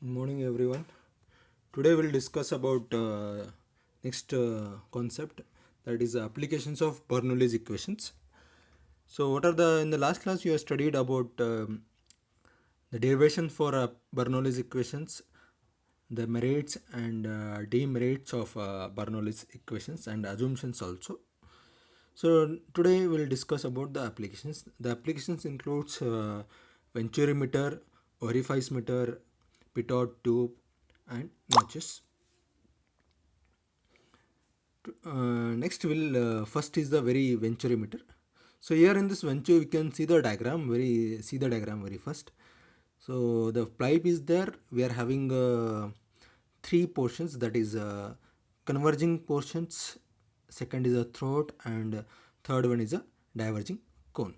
Good morning, everyone. Today we'll discuss about next concept, that is applications of Bernoulli's equations. So, what are the in the last class you have studied about the derivation for Bernoulli's equations, the merits and demerits of Bernoulli's equations and assumptions also. So today we'll discuss about the applications. The applications includes venturimeter, orifice meter, pitot tube, and notches. Next will first is the very venturimeter. So here in this venture we can see the diagram very first. So the pipe is there. We are having three portions, that is converging portions, second is a throat, and third one is a diverging cone.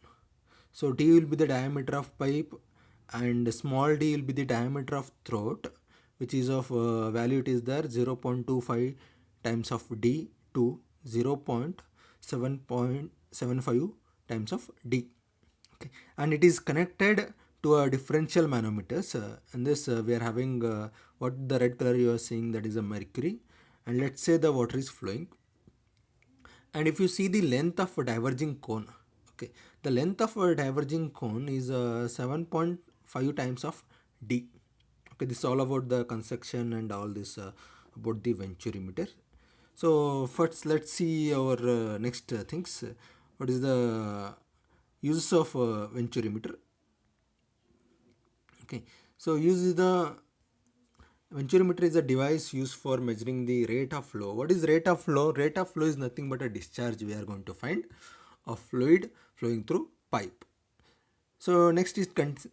So d will be the diameter of pipe and small d will be the diameter of throat, which is of value, it is there 0.25 times of d to 0.775 times of d. Okay. And it is connected to a differential manometers. In this we are having what the red color you are seeing, that is a mercury, and let's say the water is flowing. And if you see the length of a diverging cone, okay, the length of a diverging cone is 7.5 times of d. Okay, this is all about the construction and all this about the venturimeter. So first let's see our next things. What is the uses of venturimeter? Okay, so use the venturimeter is a device used for measuring the rate of flow. What is rate of flow? Rate of flow is nothing but a discharge we are going to find of fluid flowing through pipe. So next is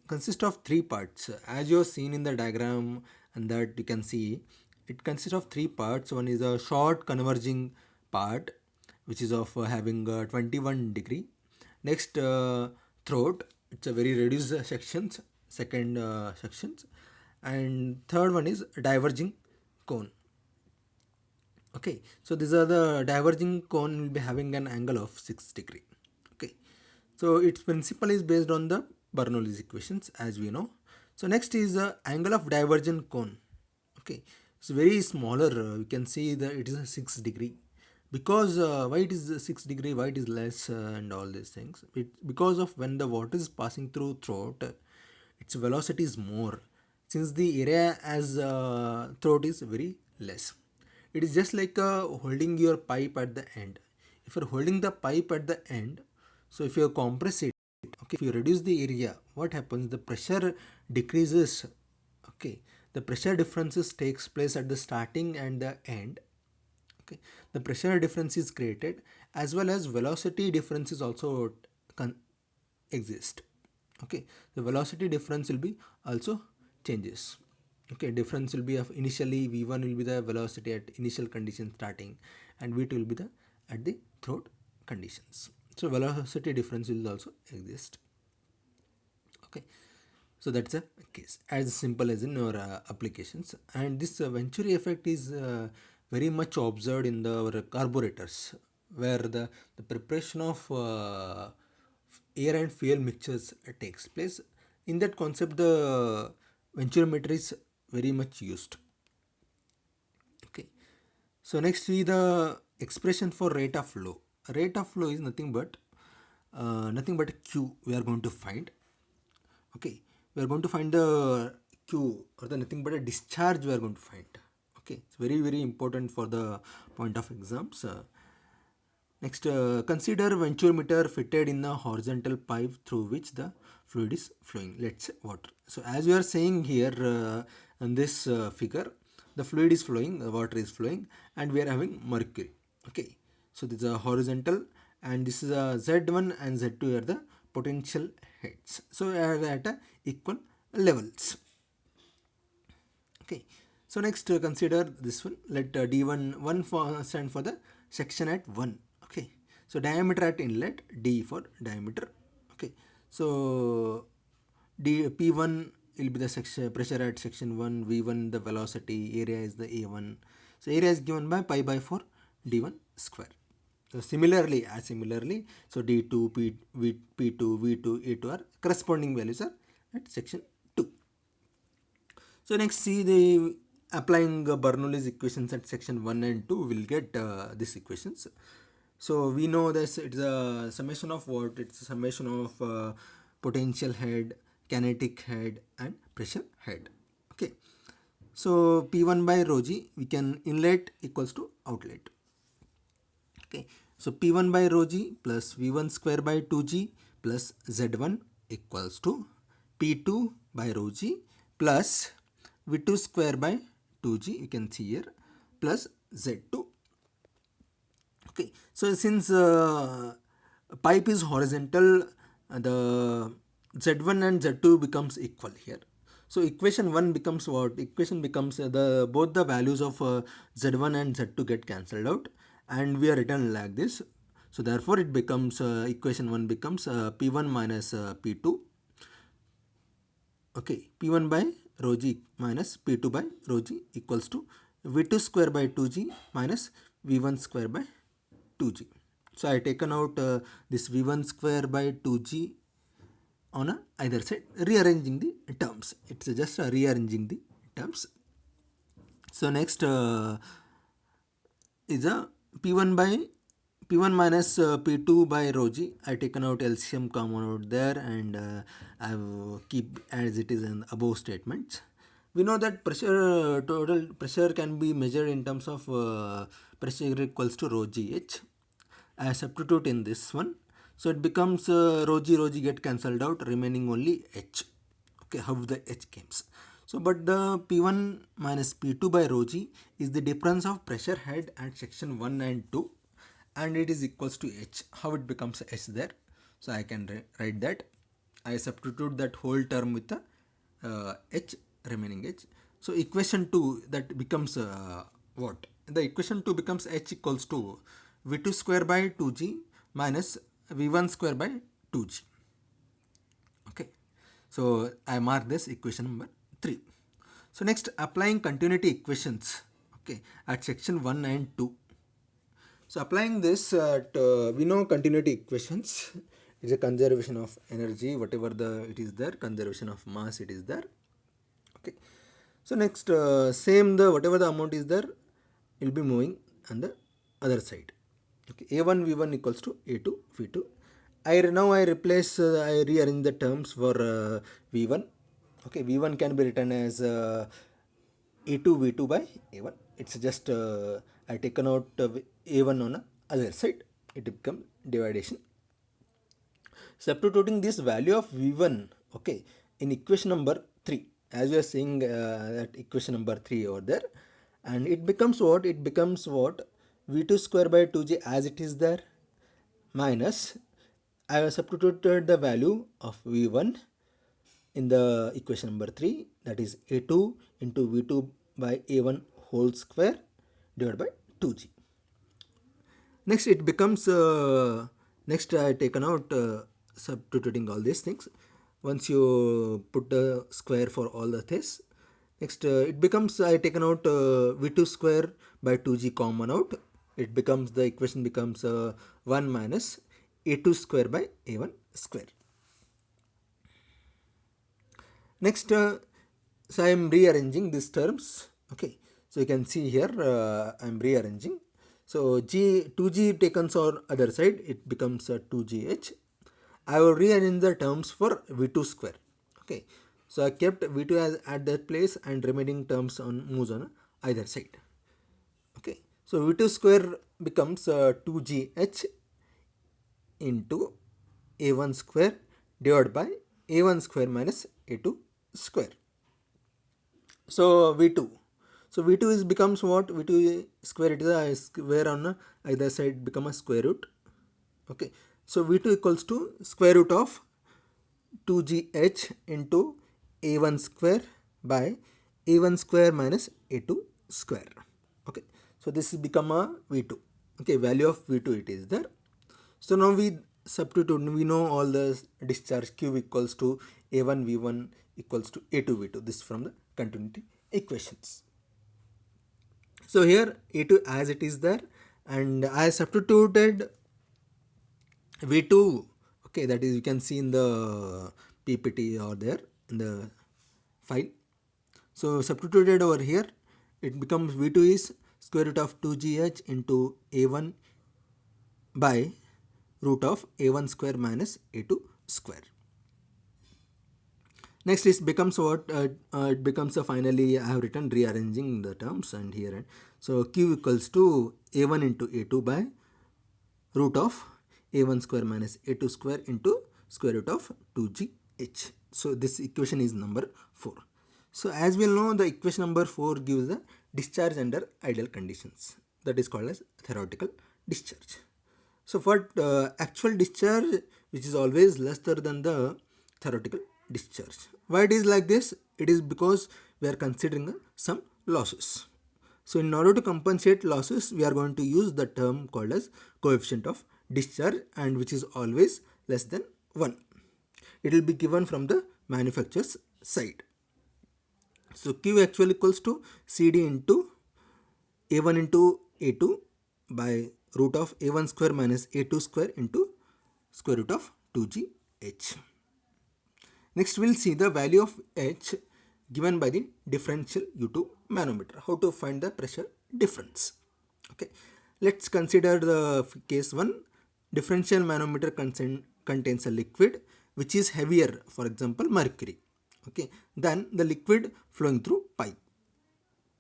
consists of three parts. As you have seen in the diagram, and that you can see, it consists of three parts. One is a short converging part, which is of having 21 degree. Next, throat, it's a very reduced sections, second sections, and third one is diverging cone. Okay, so these are the diverging cone will be having an angle of 6 degree. Okay, so its principle is based on the Bernoulli's equations, as we know. So next is the angle of divergent cone. Okay, it's very smaller. You can see that it is a 6 degree. Because why it is 6 degree, why it is less, and all these things. Because of when the water is passing through throat, its velocity is more, since the area as throat is very less. It is just like holding your pipe at the end. If you're holding the pipe at the end, so if you compress it, okay, if you reduce the area, what happens? The pressure decreases. Okay, the pressure differences takes place at the starting and the end. Okay, the pressure difference is created, as well as velocity difference is also exist. Okay, the velocity difference will be also changes. Okay, difference will be of initially v1 will be the velocity at initial condition starting, and v2 will be the at the throat conditions. So velocity difference will also exist. Okay, so that's a case as simple as in our applications. And this venturi effect is very much observed in our carburetors, where the preparation of air and fuel mixtures takes place. In that concept, the venturimeter is very much used. Okay, so next we the expression for rate of flow. Rate of flow is nothing but q we are going to find. Okay, we are going to find the q, or the nothing but a discharge we are going to find. Okay, it's very important for the point of exams. Next, consider venturimeter fitted in the horizontal pipe through which the fluid is flowing. Let's say water. So as we are saying here in this figure, the fluid is flowing, the water is flowing, and we are having mercury. Okay, so this is a horizontal, and this is a Z1 and Z2 are the potential heads. So we are at equal levels. Okay, so next consider this one. Let D1 stand for the section at 1. Okay, so diameter at inlet, D for diameter. Okay, so P1 will be the section pressure at section 1, V1 the velocity, area is the A1. So area is given by pi by 4 D1 square. So similarly, so D2, P2, V2, A2 are corresponding values are at section 2. So next, see the applying Bernoulli's equations at section 1 and 2, we'll get these equations. So we know this, it's a summation of what? It's a summation of potential head, kinetic head and pressure head. Okay. So P1 by rho g, we can inlet equals to outlet. Okay. So P1 by rho g plus V1 square by 2g plus Z1 equals to P2 by rho g plus V2 square by 2g, you can see here, plus Z2. Okay, so since pipe is horizontal, the Z1 and Z2 becomes equal here. So equation 1 becomes what? Equation becomes the both the values of Z1 and Z2 get cancelled out, and we are written like this. So therefore it becomes equation 1 becomes P1 minus P2. Okay, P1 by rho g minus P2 by rho g equals to V2 square by 2g minus V1 square by 2g. So I taken out this V1 square by 2g on either side, rearranging the terms. It's just rearranging the terms. So next is a P1 by P1 minus P2 by rho g. I taken out LCM common out there, and I keep as it is in above statements. We know that pressure total pressure can be measured in terms of pressure equals to rho gh. I substitute in this one, so it becomes rho g get cancelled out, remaining only h. Okay, how the h comes. So but the P1 minus P2 by rho g is the difference of pressure head at section 1 and 2, and it is equals to h. How it becomes h there? So I can write that. I substitute that whole term with the h, remaining h. So equation 2 that becomes what? The equation 2 becomes h equals to V2 square by 2g minus V1 square by 2g. Okay. So I mark this equation number 3. So next, applying continuity equations, okay, at section 1 and 2. So applying this at we know continuity equations is a conservation of energy, whatever the it is there, conservation of mass it is there. Okay. So next, same the whatever the amount is there, it will be moving on the other side. Okay, A1 V1 equals to A2 V2. Now I replace I rearrange the terms for V1. Okay, V1 can be written as A2 V2 by A1. It's just I taken out A1 on the other side. It becomes dividation. Substituting this value of V1, okay, in equation number 3, as we are seeing that equation number 3 over there, and it becomes what? It becomes what? V2 square by 2g as it is there, minus I have substituted the value of V1 in the equation number 3, that is A2 into V2 by A1 whole square divided by 2g. Next it becomes next I taken out substituting all these things. Once you put the square for all the things, next it becomes I taken out V2 square by 2g common out. It becomes the equation becomes 1 minus A2 square by A1 square. Next, so I am rearranging these terms. Okay, so you can see here I am rearranging. So 2g taken on other side, it becomes 2gh. I will rearrange the terms for V2 square. Okay, so I kept V2 as at that place and remaining terms on moves on either side. Okay, so V2 square becomes 2gh into A1 square divided by A1 square minus A2 square. So V2. So V2 is becomes what? V2 square, it is a square on either side become a square root. Okay. So V2 equals to square root of 2gh into A1 square by A1 square minus A2 square. Okay. So this is become a V2. Okay. Value of V2 it is there. So now we substitute, we know all the discharge Q equals to A1 V1 equals to A2 V2. This from the continuity equations. So here A2 as it is there, and I substituted V2. Okay, that is you can see in the PPT or there in the file. So substituted over here, it becomes V2 is square root of 2gh into A1 by root of A1 square minus A2 square. Next it becomes what? It becomes finally I have written rearranging the terms and here. So Q equals to A1 into A2 by root of A1 square minus A2 square into square root of 2gh. So this equation is number 4. So as we all know, the equation number 4 gives the discharge under ideal conditions. That is called as theoretical discharge. So for actual discharge, which is always lesser than the theoretical discharge. Why it is like this? It is because we are considering some losses. So in order to compensate losses, we are going to use the term called as coefficient of discharge, and which is always less than 1. It will be given from the manufacturer's side. So Q actually equals to CD into A1 into A2 by root of A1 square minus A2 square into square root of 2gh. Next we'll see the value of H given by the differential U2 manometer. How to find the pressure difference. Okay, let's consider the case 1. Differential manometer contains a liquid which is heavier, for example mercury, okay, than the liquid flowing through pipe.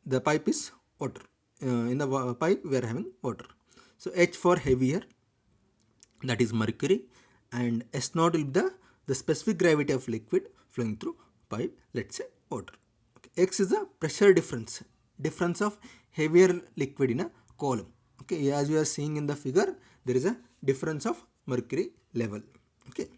The pipe is water. In the pipe we are having water. So H for heavier, that is mercury, and S0 will be the specific gravity of liquid flowing through pipe, let's say water. Okay. X is the pressure difference of heavier liquid in a column. Okay, as you are seeing in the figure, there is a difference of mercury level. Okay,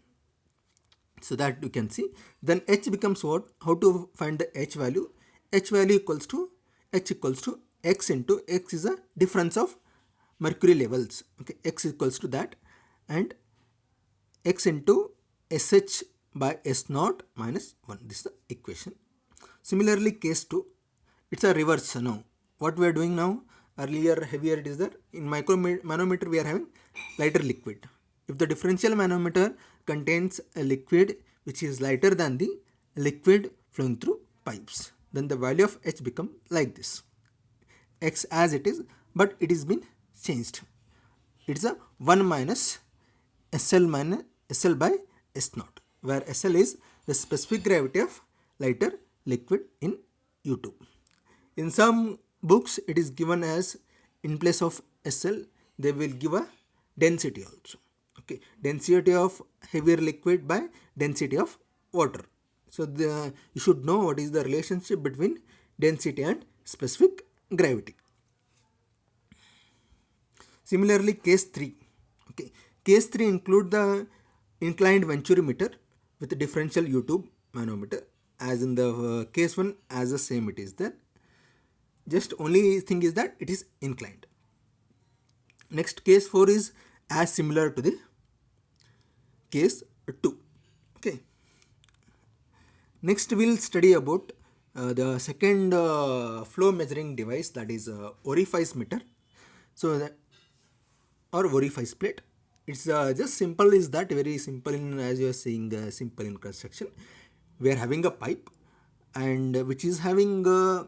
so that you can see. Then H becomes what? How to find the H value? H value equals to H equals to X into X is a difference of mercury levels. Okay, X equals to that, and X into SH by S0 minus 1. This is the equation. Similarly, case 2, it's a reverse now. What we are doing now, earlier heavier it is there. In manometer we are having lighter liquid. If the differential manometer contains a liquid which is lighter than the liquid flowing through pipes, then the value of H become like this. X as it is, but it is been changed. It's a 1 minus SL by S0, where SL is the specific gravity of lighter liquid in U2. In some books it is given as, in place of SL they will give a density also. Okay, density of heavier liquid by density of water. So you should know what is the relationship between density and specific gravity. Similarly, case 3. Okay, case 3 include the inclined venturimeter with the differential U2 manometer, as in the case 1, as the same it is there. Just only thing is that it is inclined. Next, case 4 is as similar to the case 2. Okay. Next we'll study about the second flow measuring device, that is orifice meter. So that, or orifice plate. It's just simple is that, very simple in, as you are seeing, simple in construction. We are having a pipe and which is having a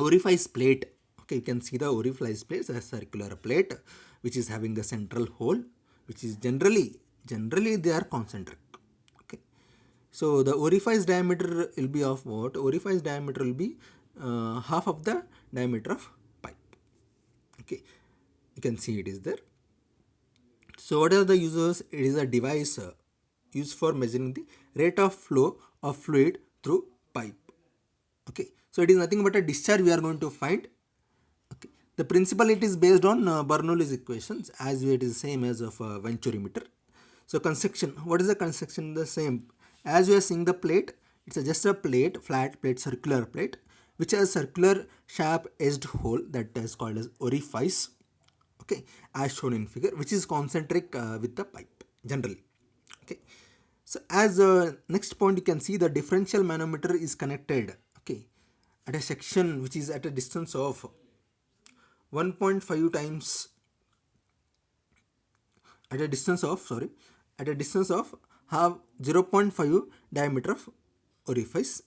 orifice plate. Okay, you can see the orifice plate, a circular plate which is having a central hole, which is generally they are concentric. Okay, so the orifice diameter will be of what? Orifice diameter will be half of the diameter of pipe. Okay, you can see it is there. So what are the uses? It is a device used for measuring the rate of flow of fluid through pipe. Okay, so it is nothing but a discharge we are going to find. Okay, the principle, it is based on Bernoulli's equations, as it is same as of venturimeter. So construction, what is the construction? The same as we are seeing the plate. It's just a plate, flat plate, circular plate, which has circular sharp edged hole that is called as orifice. Okay, as shown in figure, which is concentric with the pipe generally. Okay, so as next point, you can see the differential manometer is connected, okay, at a section which is at a distance of 1.5 times, at a distance of half 0.5 diameter of orifice.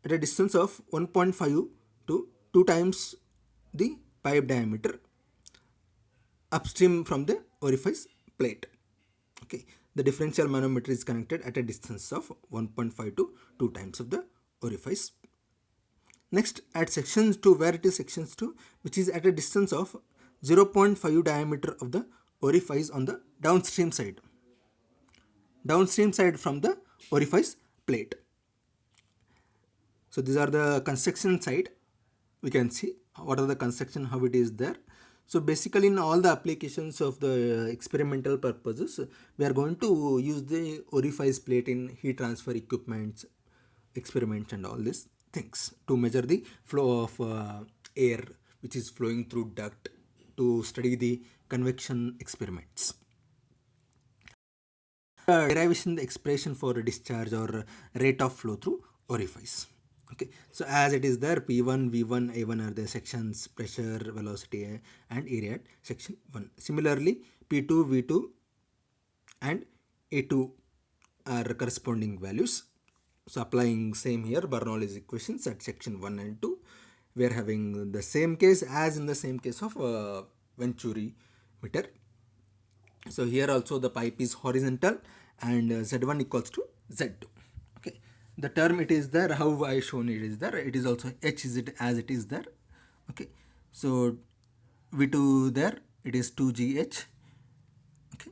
at a distance of 1.5 to 2 times the pipe diameter upstream from the orifice plate. Okay, the differential manometer is connected at a distance of 1.5 to 2 times of the orifice. Next, at section 2, where it is section 2, which is at a distance of 0.5 diameter of the orifice on the downstream side from the orifice plate. So these are the construction side. We can see what are the construction, how it is there. So basically in all the applications of the experimental purposes, we are going to use the orifice plate in heat transfer equipments, experiments and all these things to measure the flow of air which is flowing through duct, to study the convection experiments. Derivation, the expression for discharge or rate of flow through orifice. Okay, so as it is there, P1, V1, A1 are the sections, pressure, velocity and area at section 1. Similarly, P2, V2 and A2 are corresponding values. So applying same here, Bernoulli's equations at section 1 and 2, we are having the same case as in the same case of Venturi meter. So here also the pipe is horizontal and Z1 equals to Z2. Okay, the term it is there, how I shown it is there, it is also H is it as it is there. Okay, so V2 there, it is 2GH. Okay,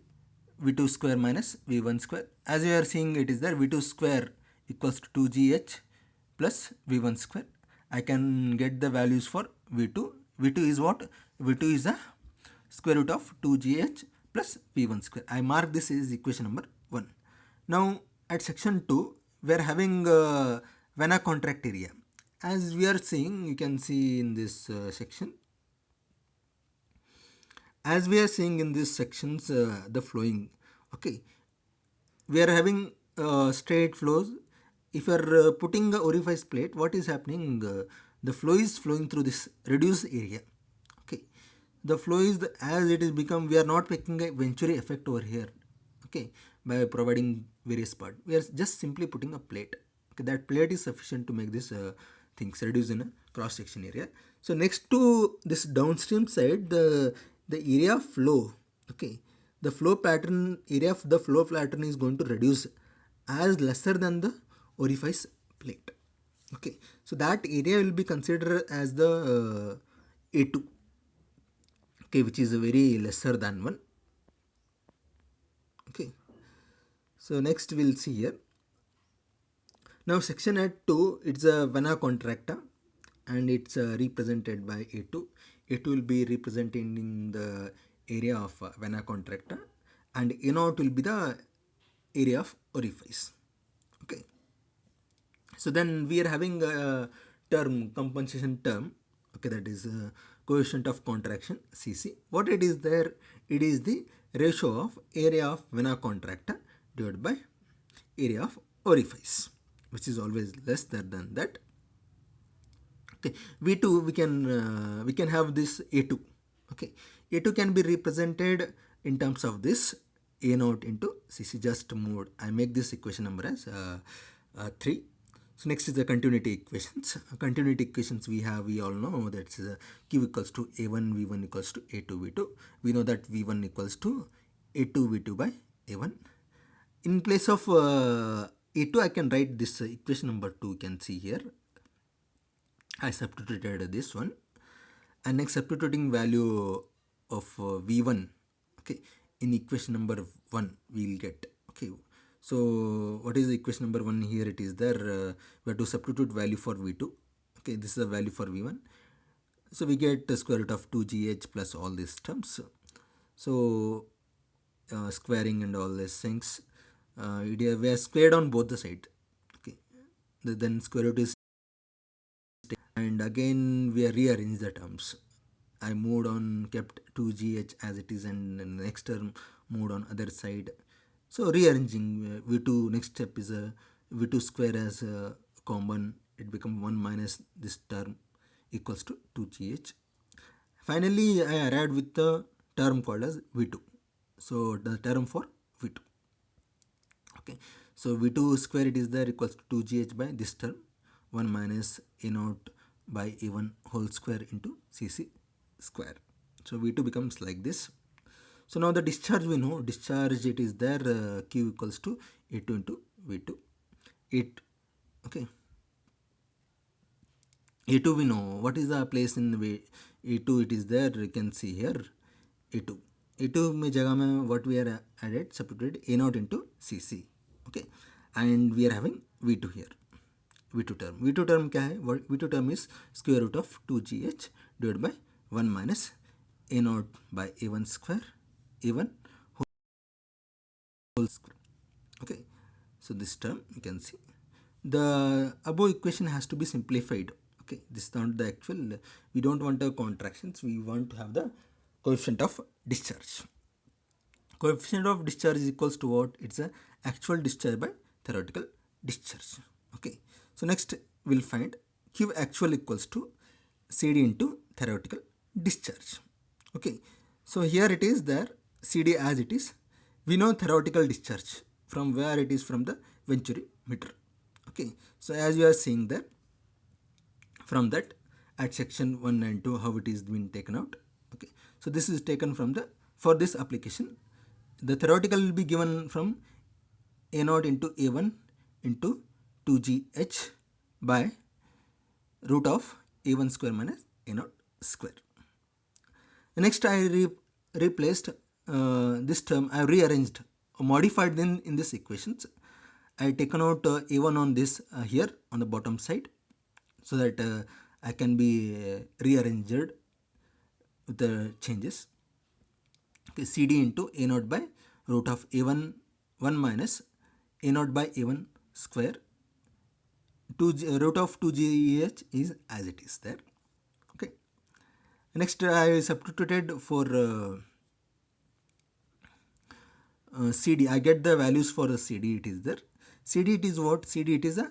V2 square minus V1 square. As you are seeing it is there, V2 square equals to 2GH plus V1 square. I can get the values for V2. V2 is what? V2 is the square root of 2GH plus V1 square. I mark this as equation number 1. Now at section 2, we are having Vena contract area. As we are seeing, you can see in this section, as we are seeing in these sections, the flowing, okay, we are having straight flows. If you are putting a orifice plate, what is happening? The flow is flowing through this reduced area. Okay, the flow is as it is become, we are not making a Venturi effect over here. Okay, by providing various part, we are just simply putting a plate. Okay, that plate is sufficient to make this things reduce in a cross section area. So next to this downstream side, the area of flow, okay, the flow pattern, area of the flow pattern is going to reduce as lesser than the orifice plate. Okay, so that area will be considered as the A2, okay, which is a very lesser than 1. Okay, so next we'll see here. Now section at 2, it's a Vena contracta and it's represented by A2. A2 will be representing the area of Vena contracta and A0 will be the area of orifice. Okay, so then we are having a term, compensation term, okay, that is coefficient of contraction Cc. What it is there? It is the ratio of area of Vena contracta divided by area of orifice, which is always less than that. Okay, V2 we can have this A2. Okay, A2 can be represented in terms of this A0 into Cc. Just moved, I make this equation number as 3. So next is the continuity equations. Continuity equations we all know that Q equals to A1 V1 equals to A2 V2. We know that V1 equals to A2 V2 by A1. In place of A2, I can write this equation number 2. You can see here, I substituted this one, and next substituting value of V1, okay, in equation number 1 we will get. Okay, so what is the equation number 1 here? It is there, we have to substitute value for V2. Okay, this is the value for V1. So we get the square root of 2GH plus all these terms. So squaring and all these things, we are squared on both the sides. Okay, then square root is, and again we are rearrange the terms. I moved on, kept 2GH as it is, and the next term moved on other side. So rearranging V2, next step is a V2 square as a common, it becomes 1 minus this term equals to 2GH. Finally I arrived with the term called as V2. So the term for V2. Okay, so V2 square it is there equals to 2GH by this term. 1 minus A naught by A1 whole square into Cc square. So V2 becomes like this. So now the discharge, we know discharge, it is there, Q equals to A2 into V2. It, okay, A2 we know what is the place in A2, it is there, you can see here A2. A2 में जगह में what we are added, substituted A0 into Cc, okay, and we are having V2 here. V2 term क्या है? V2 term is square root of 2gh divided by 1 minus A0 by A1 square, A1 whole square. Okay, so this term you can see. The above equation has to be simplified. Okay, this is not the actual. We don't want the contractions. We want to have the coefficient of discharge. Coefficient of discharge is equals to what? It's a actual discharge by theoretical discharge. Okay, so next we'll find Q actual equals to CD into theoretical discharge. Okay, so here it is there, CD as it is. We know theoretical discharge from where it is, from the Venturi meter. Okay, so as you are seeing there, from that at section 1 and 2 how it is been taken out. Okay, so this is taken from the, for this application the theoretical will be given from A0 into A1 into 2gh by root of A1 square minus A0 square. Next I replaced this term, I rearranged, modified then in this equations. I taken out A1 on this here on the bottom side, so that I can be rearranged with the changes. Okay, CD into A0 by root of A1 1 minus A0 by A1 square, root of 2gh is as it is there. Okay, next I substituted for CD. I get the values for the CD, it is there. CD it is what? CD it is a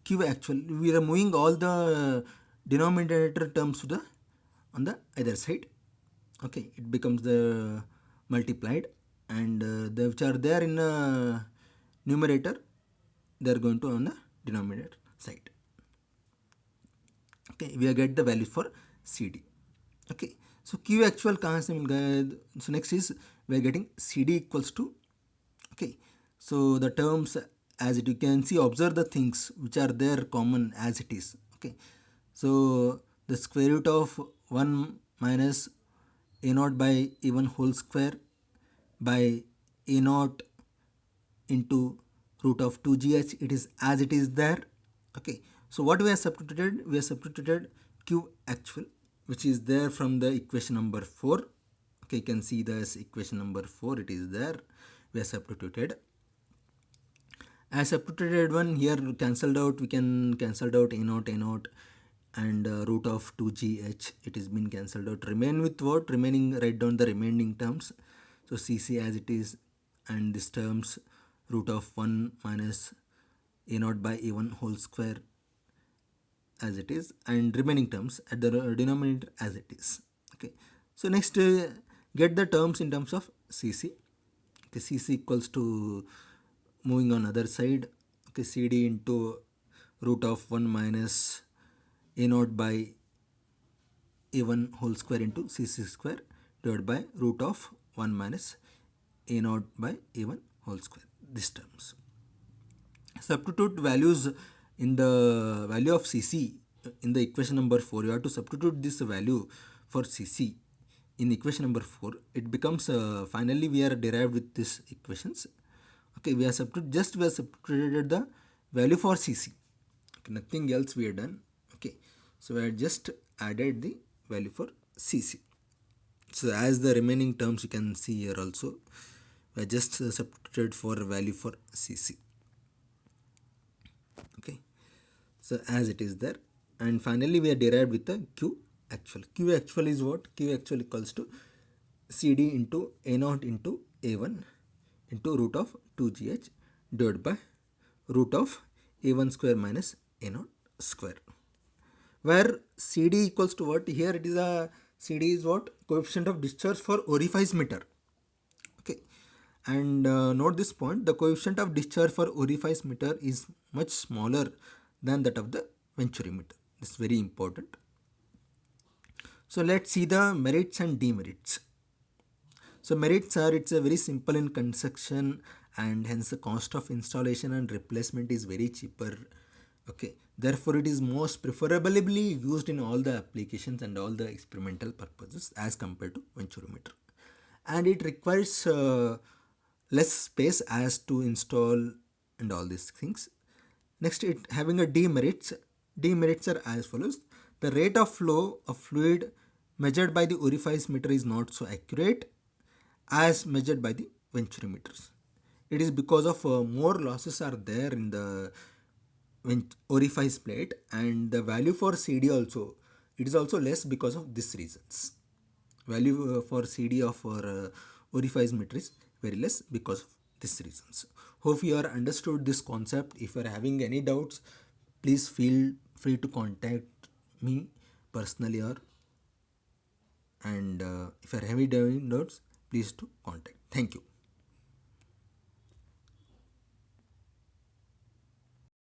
Q actual. We are moving all the denominator terms to the on the either side. Okay, it becomes the multiplied, and the which are there in numerator, they are going to on the denominator side. Okay, we get the value for CD. Okay, so Q actual कहाँ से मिल गया? So next is we are getting CD equals to, okay, so the terms as it, you can see, observe the things which are there common as it is. Okay, so the square root of 1 minus A0 by A1 whole square by A0 into root of 2gh, it is as it is there. Okay, so what we have substituted? We have substituted Q actual, which is there from the equation number 4. Okay, you can see this equation number 4, it is there. We have substituted. As substituted one here cancelled out, we can cancelled out A0 and root of 2gh, it is been cancelled out. Remain with what? Remaining, write down the remaining terms. So Cc as it is, and this terms root of 1 minus A0 by A1 whole square as it is, and remaining terms at the denominator as it is. Okay, so next get the terms in terms of Cc. Okay, Cc equals to, moving on other side, okay, CD into root of 1 minus A0 by A1 whole square into Cc square divided by root of 1 minus A0 by A1 whole square, these terms. Substitute values in the value of Cc in the equation number 4. You have to substitute this value for Cc in equation number 4. It becomes finally we are derived with these equations. Okay, we have substituted the value for Cc. Okay, nothing else we have done. Okay, so we have just added the value for Cc. So as the remaining terms you can see here also, we have just substituted for value for Cc. Okay, so as it is there, and finally we are derived with the Q actual. Q actual is what? Q actual equals to CD into A0 into A1 into root of 2gh divided by root of A1 square minus A0 square, where CD equals to what? Here it is a CD is what? Coefficient of discharge for orifice meter. Okay, and note this point, the coefficient of discharge for orifice meter is much smaller than that of the venturimeter. This is very important. So let's see the merits and demerits. So merits are, it's a very simple in construction, and hence the cost of installation and replacement is very cheaper. Okay, therefore it is most preferably used in all the applications and all the experimental purposes as compared to venturimeter. And it requires less space as to install and all these things. Next, it having a demerits. Demerits are as follows: the rate of flow of fluid measured by the orifice meter is not so accurate as measured by the venturimeters. It is because of more losses are there in the orifice plate, and the value for CD also, it is also less because of these reasons. Value for CD of our orifice meter is very less because of these reasons. Hope you are understood this concept. If you are having any doubts, please feel free to contact me personally, or and if you are having doubts, please to contact. Thank you.